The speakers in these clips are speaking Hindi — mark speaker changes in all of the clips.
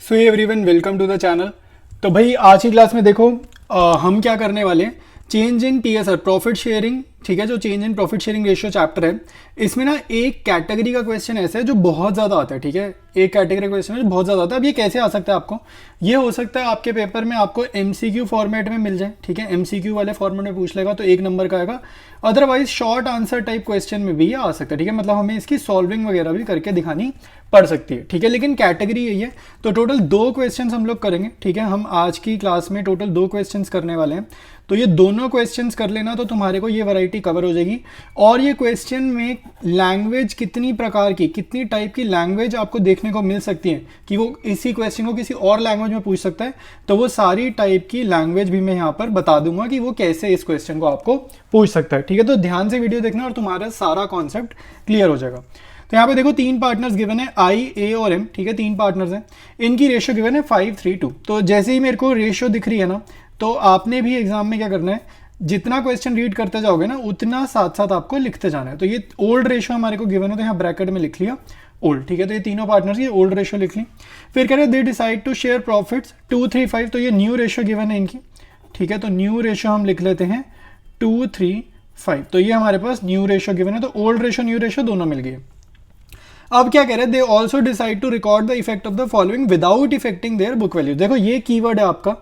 Speaker 1: So everyone welcome to the channel. तो भाई आज की क्लास में देखो हम क्या करने वाले हैं, change in TSR profit sharing, ठीक है। जो change in profit sharing ratio chapter है, इसमें ना एक कैटेगरी का क्वेश्चन ऐसा है जो बहुत ज़्यादा आता है, ठीक है। एक कैटेगरी का क्वेश्चन है जो बहुत ज़्यादा आता है। अब ये कैसे आ सकता है आपको, ये हो सकता है आपके पेपर में आपको एमसीक्यू फॉर्मेट में मिल जाए, ठीक है। एमसीक्यू वाले फॉर्मेट में पूछ लेगा तो 1 नंबर का आएगा। Otherwise short answer type question में भी ये आ सकता है, ठीक है। मतलब हमें इसकी सॉल्विंग वगैरह भी करके दिखानी पड़ सकती है, ठीक है। लेकिन कैटेगरी यही है। तो टोटल 2 क्वेश्चंस हम लोग करेंगे, ठीक है। हम आज की क्लास में टोटल 2 क्वेश्चंस करने वाले हैं। तो ये दोनों क्वेश्चंस कर लेना तो तुम्हारे को ये वैरायटी कवर हो जाएगी। और ये क्वेश्चन में लैंग्वेज कितनी प्रकार की, कितनी टाइप की लैंग्वेज आपको देखने को मिल सकती है कि वो इसी क्वेश्चन को किसी और लैंग्वेज में पूछ सकता है, तो वो सारी टाइप की लैंग्वेज भी मैं यहाँ पर बता दूंगा कि वो कैसे इस क्वेश्चन को आपको पूछ सकता है, ठीक है। तो ध्यान से वीडियो देखना और तुम्हारा सारा कॉन्सेप्ट क्लियर हो जाएगा। तो यहाँ पे देखो 3 पार्टनर्स गिवन है, आई, ए और एम, ठीक है। 3 पार्टनर्स हैं, इनकी रेशियो गिवन है 5:3:2। तो जैसे ही मेरे को रेशियो दिख रही है ना, तो आपने भी एग्जाम में क्या करना है, जितना क्वेश्चन रीड करते जाओगे ना उतना साथ साथ आपको लिखते जाना है। तो ये ओल्ड रेशियो हमारे को गिवन है, तो यहाँ ब्रैकेट में लिख लिया ओल्ड, ठीक है। तो ये तीनों पार्टनर्स की ओल्ड रेशियो लिख ली। फिर कह रहे they decide to share profits 2:3:5, तो ये न्यू रेशियो गिवन है इनकी, ठीक है। तो न्यू रेशियो हम लिख लेते हैं 2:3:5। तो ये हमारे पास न्यू रेशियो गिवन है, तो ओल्ड रेशियो न्यू रेशियो दोनों मिल गए। अब क्या कह रहे हैं, they also decide to record the effect of the following without effecting their book values. देखो ये कीवर्ड है आपका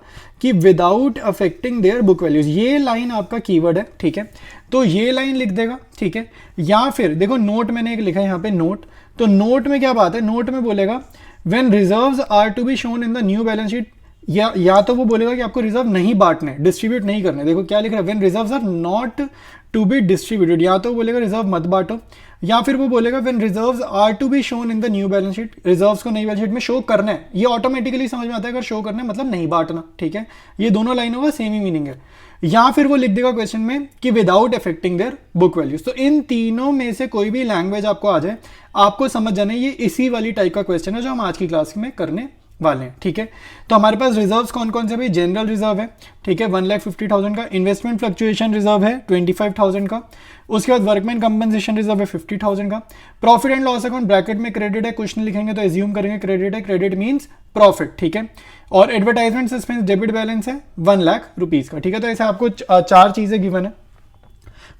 Speaker 1: कि without affecting their book values, ये लाइन आपका कीवर्ड है, ठीक है। तो ये लाइन लिख देगा, ठीक है। या फिर देखो नोट मैंने एक लिखा है यहाँ पे नोट, तो नोट में क्या बात है, नोट में बोलेगा when reserves are to be shown in the new balance sheet, या तो वो बोलेगा कि आपको रिजर्व नहीं बांटने, डिस्ट्रीब्यूट नहीं करने। देखो क्या लिख रहा है, when reserves are not to be distributed, या तो बोलेगा रिजर्व मत बांटो, या फिर वो बोलेगा when reserves are to be shown in the new balance sheet, reserves को नई बैलेंस शीट में शो करना है। ये ऑटोमेटिकली समझ में आता है, अगर शो करना है मतलब नहीं बांटना, ठीक है। ये दोनों लाइनों का सेम ही मीनिंग है। या फिर वो लिख देगा क्वेश्चन में कि without affecting their book values. तो इन तीनों में से कोई भी लैंग्वेज आपको आ जाए, आपको समझ जाना है ये इसी वाली टाइप का क्वेश्चन है जो हम आज की क्लास में करने वाले हैं, ठीक है। तो हमारे पास रिजर्व्स कौन कौन से, भाई जनरल रिजर्व है, ठीक है, 1,50,000 का। इन्वेस्टमेंट फ्लक्चुएशन रिजर्व है 25,000 का। उसके बाद वर्कमैन कंपनसेशन रिजर्व है 50,000 का। Profit and loss account bracket में क्रेडिट है, कुछ नहीं लिखेंगे तो एज्यूम करेंगे क्रेडिट है, क्रेडिट मींस प्रॉफिट, ठीक है। और एडवर्टाइजमेंट सस्पेंस डेबिट बैलेंस है 1 लाख रुपीज का, ठीक है। तो ऐसे आपको 4 चीजें गिवन है।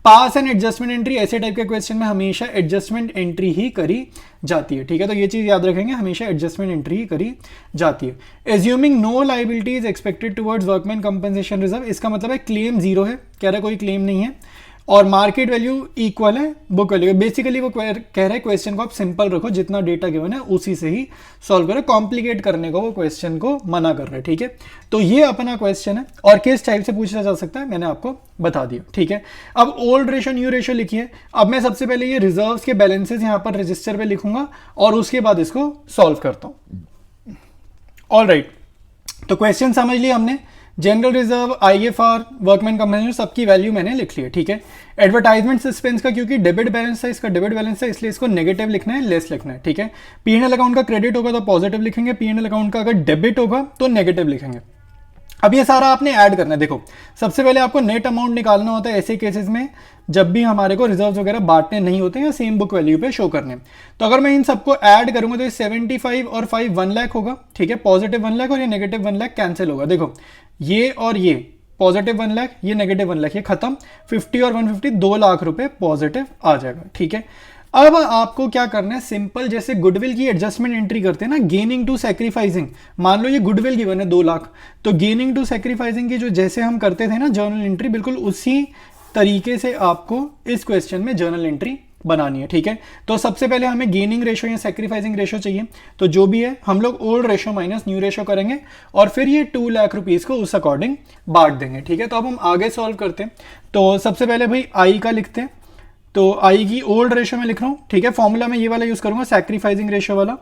Speaker 1: पास एंड एडजस्टमेंट एंट्री, ऐसे टाइप के क्वेश्चन में हमेशा एडजस्टमेंट एंट्री ही करी जाती है, ठीक है। तो ये चीज याद रखेंगे, हमेशा एडजस्टमेंट एंट्री ही करी जाती है। Assuming no liability is expected towards workman compensation reserve, इसका मतलब है क्लेम 0 है, कह रहा है कोई क्लेम नहीं है। और मार्केट वैल्यू इक्वल है बुक वैल्यू। बेसिकली वो कह रहा है क्वेश्चन को आप सिंपल रखो, जितना डेटा गिवन है उसी से ही सॉल्व करो, कॉम्प्लिकेट करने को वो क्वेश्चन को मना कर रहे हैं, ठीक है। तो ये अपना क्वेश्चन है और किस टाइप से पूछा जा सकता है मैंने आपको बता दिया, ठीक है। अब ओल्ड रेशियो न्यू रेशियो लिखिए। अब मैं सबसे पहले ये रिजर्व्स के बैलेंसेस यहाँ पर रजिस्टर पे लिखूंगा और उसके बाद इसको सॉल्व करता हूं। ऑल राइट, तो क्वेश्चन समझ लिया हमने। General reserve, IFR, workman compensation, सबकी वैल्यू मैंने लिख ली है, ठीक है। एडवर्टाइजमेंट सस्पेंस का क्योंकि डेबिट बैलेंस है, इसका डेबिट बैलेंस है, इसलिए इसको नेगेटिव लिखना है, लेस लिखना है, ठीक है। पीएनएल अकाउंट का क्रेडिट होगा तो पॉजिटिव लिखेंगे, पीएनएल अकाउंट का अगर डेबिट होगा तो नेगेटिव लिखेंगे। अब ये सारा आपने ऐड करना है। देखो सबसे पहले आपको नेट अमाउंट निकालना होता है ऐसे केसेस में जब भी हमारे को रिजर्व वगैरह बांटने नहीं होते या सेम बुक वैल्यू पे शो करने। तो अगर मैं इन सबको ऐड करूंगा तो ये 75 और 5 1 लाख होगा, ठीक है। पॉजिटिव 1 लाख और ये नेगेटिव 1 लाख कैंसिल होगा। देखो ये और ये पॉजिटिव 1 लाख, ये नेगेटिव 1 लाख, ये खत्म। 50 और 150 2 लाख रुपए पॉजिटिव आ जाएगा, ठीक है। अब आपको क्या करना है, सिंपल जैसे गुडविल की एडजस्टमेंट एंट्री करते हैं ना, गेनिंग टू सैक्रिफाइसिंग। मान लो ये गुडविल गिवन है 2 लाख, तो गेनिंग टू सैक्रिफाइसिंग की जो जैसे हम करते थे ना जर्नल एंट्री, बिल्कुल उसी तरीके से आपको इस क्वेश्चन में जर्नल एंट्री बनानी है, ठीक है। तो सबसे पहले हमें गेनिंग रेशियो या सैक्रिफाइसिंग रेशियो चाहिए, तो जो भी है हम लोग old ratio minus new ratio करेंगे और फिर ये 2 लाख रुपीज को उस अकॉर्डिंग बांट देंगे, ठीक है। तो अब हम आगे सॉल्व करते हैं। तो सबसे पहले भाई आई का लिखते हैं, तो आई की ओल्ड रेशियो में लिख रहा हूँ, ठीक है। फॉर्मूला में ये वाला यूज करूंगा, सैक्रिफाइसिंग रेशियो वाला,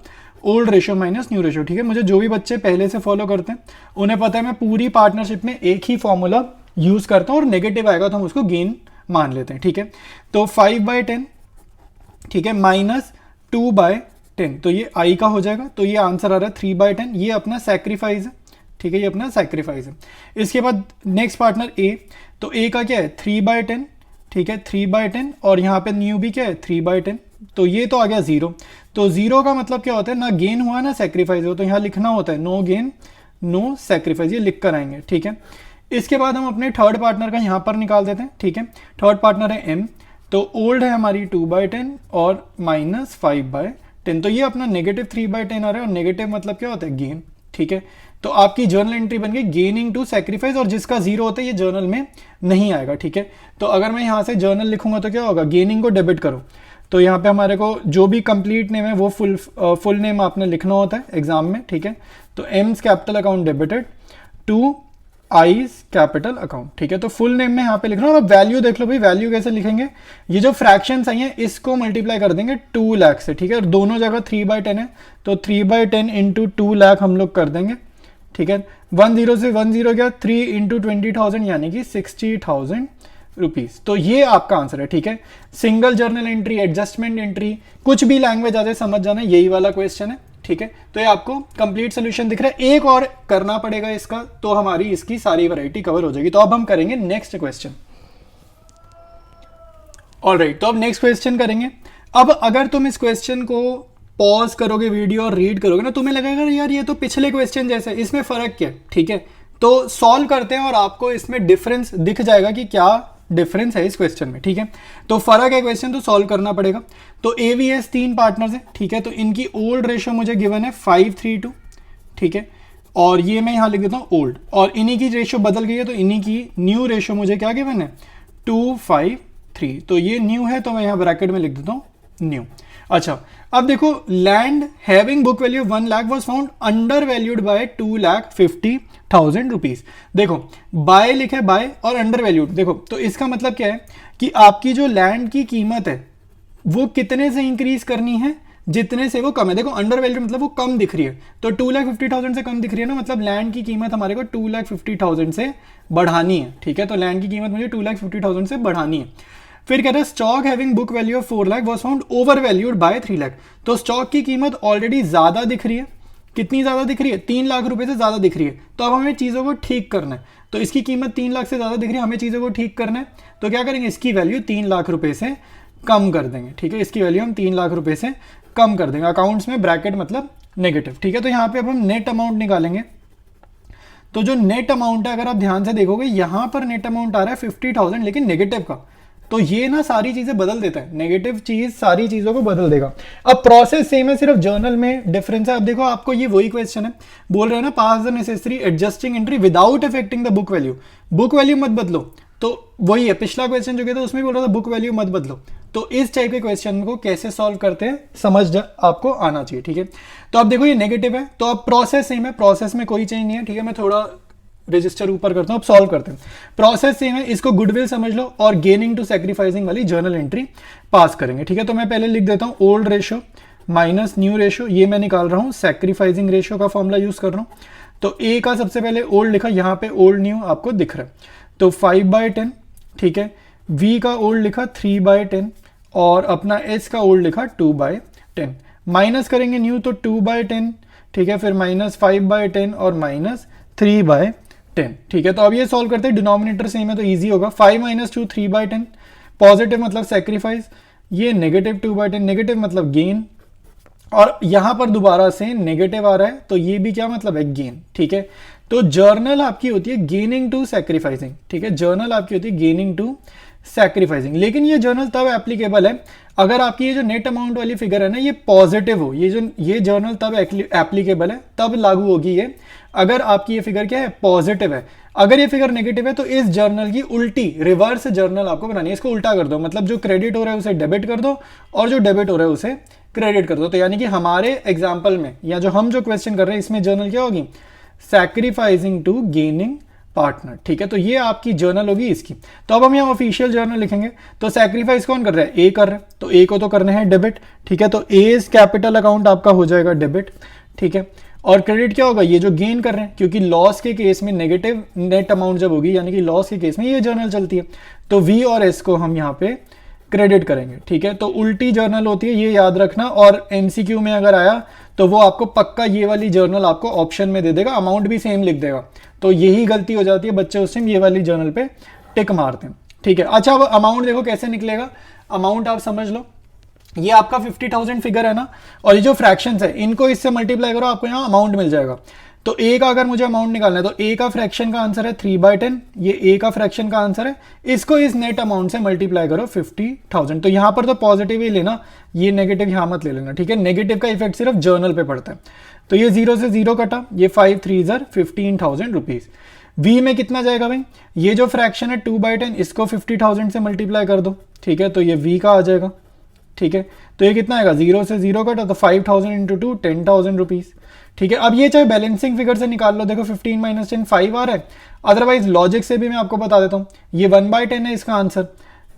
Speaker 1: old ratio minus new ratio, ठीक है। मुझे जो भी बच्चे पहले से फॉलो करते हैं उन्हें पता है मैं पूरी पार्टनरशिप में एक ही फॉर्मूला यूज करता हूँ और नेगेटिव आएगा तो हम उसको गेन मान लेते हैं, ठीक है। तो 5/10, ठीक है, माइनस 2/10, तो ये आई का हो जाएगा। तो ये आंसर आ रहा है 3/10, ये अपना सैक्रिफाइस है, ठीक है, ये अपना सैक्रिफाइस है। इसके बाद नेक्स्ट पार्टनर ए, तो ए का क्या है 3/10, ठीक है, 3/10 और यहाँ पे न्यू भी क्या है 3/10, तो ये तो आ गया जीरो। तो जीरो का मतलब क्या होता है, ना गेन हुआ ना सेक्रीफाइस हुआ, तो यहाँ लिखना होता है नो गेन नो सेक्रीफाइस, ये लिख कर आएंगे, ठीक है। इसके बाद हम अपने थर्ड पार्टनर का यहाँ पर निकाल देते हैं, ठीक है। थर्ड पार्टनर है एम, तो ओल्ड है हमारी 2/10 और -5/10, तो ये अपना -3/10 आ रहा है, और नेगेटिव मतलब क्या होता है, गेन, ठीक है। तो आपकी जर्नल एंट्री बन गई गेनिंग टू सेक्रीफाइस, और जिसका जीरो होता है ये जर्नल में नहीं आएगा, ठीक है। तो अगर मैं यहाँ से जर्नल लिखूंगा तो क्या होगा, गेनिंग को डेबिट करो, तो यहाँ पे हमारे को जो भी कंप्लीट नेम है वो फुल नेम आपने लिखना होता है एग्जाम में, ठीक है। तो AIIMS capital account debited two eyes capital account, ठीक है। तो फुल नेम में यहाँ पे लिखना, और अब वैल्यू देख लो भाई, वैल्यू कैसे लिखेंगे, ये जो फ्रैक्शंस आई हैं इसको मल्टीप्लाई कर देंगे 2 लाख से, ठीक है। और दोनों जगह 3/10 है, तो 3/10 इंटू 2 लाख हम लोग कर देंगे, ठीक है। 10 से 10 गया, 3 इंटू 20,000 यानी कि 60,000 रुपीज। तो ये आपका आंसर है, ठीक है। Single journal entry, adjustment entry, कुछ भी लैंग्वेज आ जाए समझ जाना, यही वाला क्वेश्चन है, ठीक है। तो ये आपको कंप्लीट सोल्यूशन दिख रहा है, एक और करना पड़ेगा इसका, तो हमारी इसकी सारी वैरायटी कवर हो जाएगी। तो अब हम करेंगे नेक्स्ट क्वेश्चन। ऑलराइट, तो अब नेक्स्ट क्वेश्चन करेंगे। अब अगर तुम इस क्वेश्चन को पॉज करोगे वीडियो और रीड करोगे ना, तुम्हें लगेगा यार ये तो पिछले क्वेश्चन जैसे, इसमें फर्क क्या है, ठीक है। तो सॉल्व करते हैं और आपको इसमें डिफरेंस दिख जाएगा कि क्या डिफरेंस है इस क्वेश्चन में, ठीक है। तो फर्क है क्वेश्चन, तो सॉल्व करना पड़ेगा। तो एवीएस 3 पार्टनर्स हैं, ठीक है। तो इनकी ओल्ड रेशियो मुझे गिवन है 5:3:2, ठीक है। और ये मैं यहाँ लिख देता हूँ ओल्ड, और इन्हीं की रेशियो बदल गई है, तो इन्हीं की न्यू रेशियो मुझे क्या गिवन है 2:5:3, तो ये न्यू है, तो मैं यहाँ ब्रैकेट में लिख देता हूँ न्यू। अच्छा, अब देखो land having book value 1 lakh was found under valued bye 2,50,000 rupees. देखो बाय लिखे, बाय और अंडर वैल्यूड, देखो तो इसका मतलब क्या है कि आपकी जो लैंड की कीमत है वो कितने से इंक्रीज करनी है, जितने से वो कम है। देखो अंडर वैल्यू मतलब वो कम दिख रही है, तो 2,50,000 से कम दिख रही है ना, मतलब लैंड की कीमत हमारे को 2,50,000 से बढ़ानी है, ठीक है। तो लैंड की कीमत मुझे 2,50,000 से बढ़ानी है। फिर कहते हैं stock having book value of 4 lakh was found over valued bye 3 lakh. तो स्टॉक की कीमत ऑलरेडी ज्यादा दिख रही है, कितनी ज्यादा दिख रही है, 3 लाख रुपए से ज्यादा दिख रही है। तो अब हमें चीजों को ठीक करना है, तो इसकी कीमत 3 लाख से ज्यादा दिख रही है, हमें चीजों को ठीक करना है, तो क्या करेंगे, इसकी वैल्यू 3 लाख रुपए से कम कर देंगे, ठीक है। इसकी वैल्यू हम 3 लाख रुपए से कम कर देंगे, अकाउंट्स में ब्रैकेट मतलब नेगेटिव, ठीक है। तो यहाँ पे अब हम नेट अमाउंट निकालेंगे। तो जो नेट अमाउंट है, अगर आप ध्यान से देखोगे यहाँ पर नेट अमाउंट आ रहा है 50,000, लेकिन नेगेटिव का, तो ये ना सारी चीजें बदल देता है, नेगेटिव चीज सारी चीजों को बदल देगा। अब प्रोसेस सेम है, सिर्फ जर्नल में डिफरेंस है। अब देखो आपको ये वही क्वेश्चन है, बोल रहे हैं ना pass the necessary adjusting entry without affecting the book value, book value मत बदलो। तो वही है पिछला क्वेश्चन जो किया था उसमें बोल रहा था बुक वैल्यू मत बदलो। तो इस टाइप के क्वेश्चन को कैसे सॉल्व करते हैं समझ आपको आना चाहिए, ठीक है। तो अब देखो ये नेगेटिव है, तो अब प्रोसेस सेम है, प्रोसेस में कोई चेंज नहीं है, ठीक है। मैं थोड़ा रजिस्टर ऊपर करता हूं, अब सॉल्व करते हैं। प्रोसेस सेम है, इसको गुडविल समझ लो और गेनिंग टू सैक्रिफाइसिंग वाली जर्नल एंट्री पास करेंगे, ठीक है। तो मैं पहले लिख देता हूं old ratio minus new ratio, ये मैं निकाल रहा हूं सैक्रिफाइसिंग रेशियो का फॉर्मूला यूज कर रहा हूं। तो ए का सबसे पहले ओल्ड लिखा, यहां पे ओल्ड न्यू आपको दिख रहा है, तो 5/10, ठीक है। वी का ओल्ड लिखा 3/10 और अपना एस का ओल्ड लिखा 2/10। माइनस करेंगे न्यू तो 2/10, ठीक है। फिर -5/10 और -3/10, ठीक है। तो अब ये सॉल्व करते हैं, डिनोमिनेटर सेम है तो इजी होगा। 5 - 2 3/10, पॉजिटिव मतलब सेक्रीफाइस, ये नेगेटिव 2/10, नेगेटिव मतलब गेन, और यहां पर दोबारा से नेगेटिव आ रहा है तो ये भी क्या मतलब है, गेन, ठीक है। तो जर्नल आपकी होती है गेनिंग टू सैक्रिफाइसिंग, ठीक है। जर्नल आपकी होती है गेनिंग टू सैक्रिफाइसिंग, लेकिन ये जर्नल तब एप्लीकेबल है अगर आपकी ये जो नेट अमाउंट वाली फिगर है ना ये पॉजिटिव हो। ये जर्नल तब एप्लीकेबल है, तब लागू होगी ये अगर आपकी ये फिगर क्या है, पॉजिटिव है। अगर ये फिगर नेगेटिव है तो इस जर्नल की उल्टी रिवर्स जर्नल आपको बनानी है, इसको उल्टा कर दो, मतलब जो क्रेडिट हो रहा है उसे डेबिट कर दो और जो डेबिट हो रहा है उसे क्रेडिट कर दो। तो यानी कि हमारे एग्जाम्पल में या जो हम जो क्वेश्चन कर रहे हैं इसमें जर्नल क्या होगी, सैक्रिफाइसिंग टू गेनिंग पार्टनर, ठीक है। तो ये आपकी जर्नल होगी इसकी। तो अब हम यहाँ ऑफिशियल जर्नल लिखेंगे, तो सैक्रिफाइस कौन कर रहा है, ए कर रहा है, तो ए को तो करना है डेबिट, ठीक है। तो ए कैपिटल अकाउंट आपका हो जाएगा डेबिट, ठीक है। और क्रेडिट क्या होगा, ये जो गेन कर रहे हैं, क्योंकि लॉस के केस में नेगेटिव नेट अमाउंट जब होगी यानी कि लॉस के केस में ये जर्नल चलती है, तो वी और एस को हम यहाँ पे क्रेडिट करेंगे, ठीक है। तो उल्टी जर्नल होती है, ये याद रखना। और एमसीक्यू में अगर आया तो वो आपको पक्का ये वाली जर्नल आपको ऑप्शन में दे देगा, अमाउंट भी सेम लिख देगा। तो यही गलती हो जाती है, बच्चे उस टाइम ये वाली जर्नल पे टिक मारते हैं, ठीक है। अच्छा अब अमाउंट देखो कैसे निकलेगा, अमाउंट आप समझ लो, ये आपका 50,000 फिगर है ना, और ये जो फ्रैक्शंस है इनको इससे मल्टीप्लाई करो, आपको यहाँ अमाउंट मिल जाएगा। तो ए का अगर मुझे अमाउंट निकालना है तो ए का फ्रैक्शन का आंसर है 3/10, ये ए का फ्रैक्शन का आंसर है, इसको इस नेट अमाउंट से मल्टीप्लाई करो 50,000। तो यहाँ पर तो पॉजिटिव ही लेना, ये नेगेटिव यहाँ मत ले लेना, ठीक है। नेगेटिव का इफेक्ट सिर्फ जर्नल पे पड़ता है। तो ये 0 से 0 कटा, ये 5 3 15,000 रुपीज। वी में कितना जाएगा भाई, ये जो फ्रैक्शन है 2/10 इसको 50,000 से मल्टीप्लाई कर दो, ठीक है। तो ये वी का आ जाएगा, ठीक है। तो ये कितना आएगा, 0 से 0 कटा तो 5,000 इंटू 2 10,000 रुपीज, ठीक है। अब ये चाहे बैलेंसिंग फिगर से निकाल लो, देखो 15 - 10 5 आ रहा है। अदरवाइज लॉजिक से भी मैं आपको बता देता हूँ, ये 1/10 है इसका आंसर,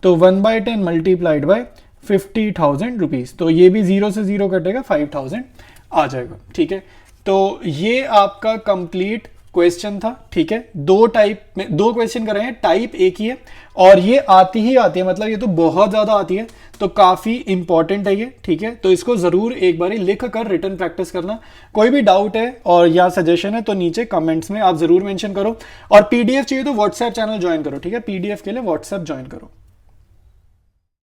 Speaker 1: तो 1/10 मल्टीप्लाइड बाय 50,000 रुपीज, तो ये भी 0 से 0 कटेगा 5,000 आ जाएगा, ठीक है। तो ये आपका कंप्लीट क्वेश्चन था, ठीक है। दो टाइप में दो क्वेश्चन कर रहे हैं, टाइप एक ही है और ये आती ही आती है, मतलब ये तो बहुत ज्यादा आती है, तो काफी इंपॉर्टेंट है ये, ठीक है। तो इसको जरूर एक बारी लिख कर रिटर्न प्रैक्टिस करना। कोई भी डाउट है और या सजेशन है तो नीचे कमेंट्स में आप जरूर मेंशन करो, और पीडीएफ चाहिए तो व्हाट्सएप चैनल ज्वाइन करो, ठीक है। पीडीएफ के लिए व्हाट्सएप ज्वाइन करो।